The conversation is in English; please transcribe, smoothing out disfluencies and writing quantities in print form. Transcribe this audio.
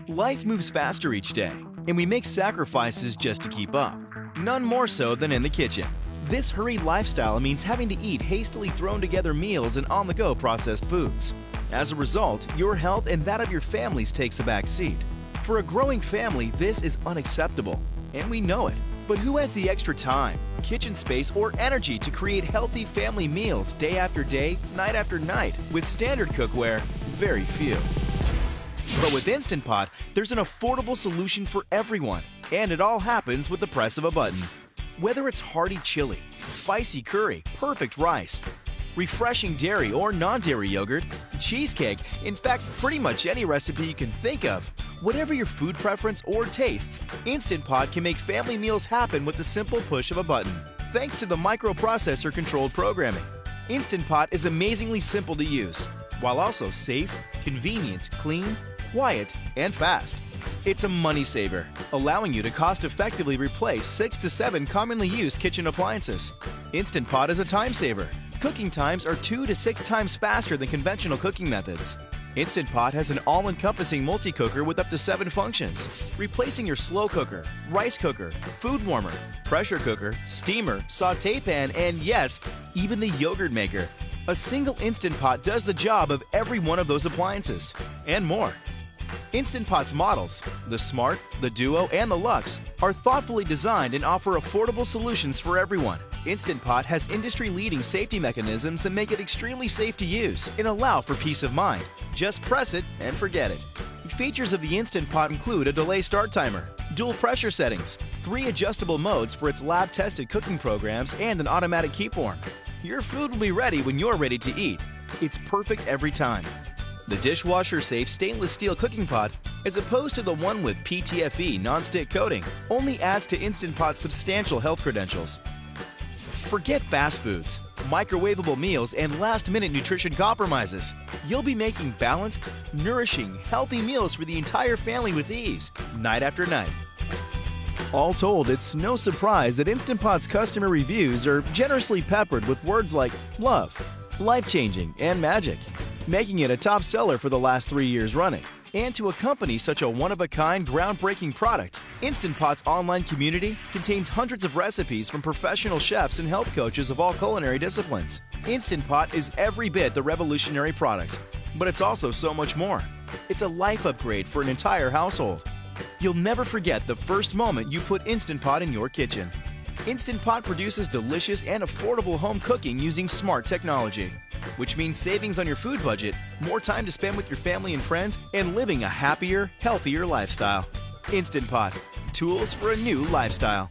Life moves faster each day, and we make sacrifices just to keep up. None more so than in the kitchen. This hurried lifestyle means having to eat hastily thrown together meals and on-the-go processed foods. As a result, your health and that of your families takes a back seat. For a growing family, this is unacceptable, and we know it. But who has the extra time, kitchen space, or energy to create healthy family meals day after day, night after night? With standard cookware, very few. But with Instant Pot, there's an affordable solution for everyone, and it all happens with the press of a button. Whether it's hearty chili, spicy curry, perfect rice, refreshing dairy or non-dairy yogurt, cheesecake, in fact, pretty much any recipe you can think of. Whatever your food preference or tastes, Instant Pot can make family meals happen with the simple push of a button. Thanks to the microprocessor-controlled programming, Instant Pot is amazingly simple to use, while also safe, convenient, clean, quiet, and fast. It's a money saver, allowing you to cost-effectively replace 6 to 7 commonly used kitchen appliances. Instant Pot is a time saver. Cooking times are 2 to 6 times faster than conventional cooking methods. Instant Pot has an all-encompassing multi-cooker with up to 7 functions, replacing your slow cooker, rice cooker, food warmer, pressure cooker, steamer, sauté pan, and yes, even the yogurt maker. A single Instant Pot does the job of every one of those appliances, and more. Instant Pot's models, the Smart, the Duo, and the Luxe, are thoughtfully designed and offer affordable solutions for everyone. Instant Pot has industry-leading safety mechanisms that make it extremely safe to use and allow for peace of mind. Just press it and forget it. Features of the Instant Pot include a delay start timer, dual pressure settings, 3 adjustable modes for its lab-tested cooking programs, and an automatic keep warm. Your food will be ready when you're ready to eat. It's perfect every time. The dishwasher-safe stainless steel cooking pot, as opposed to the one with PTFE non-stick coating, only adds to Instant Pot's substantial health credentials. Forget fast foods, microwavable meals, and last-minute nutrition compromises. You'll be making balanced, nourishing, healthy meals for the entire family with ease, night after night. All told, it's no surprise that Instant Pot's customer reviews are generously peppered with words like love, life-changing, and magic, making it a top seller for the last 3 years running. And to accompany such a one-of-a-kind, groundbreaking product, Instant Pot's online community contains hundreds of recipes from professional chefs and health coaches of all culinary disciplines. Instant Pot is every bit the revolutionary product, but it's also so much more. It's a life upgrade for an entire household. You'll never forget the first moment you put Instant Pot in your kitchen. Instant Pot produces delicious and affordable home cooking using smart technology, which means savings on your food budget, more time to spend with your family and friends, and living a happier, healthier lifestyle. Instant Pot, tools for a new lifestyle.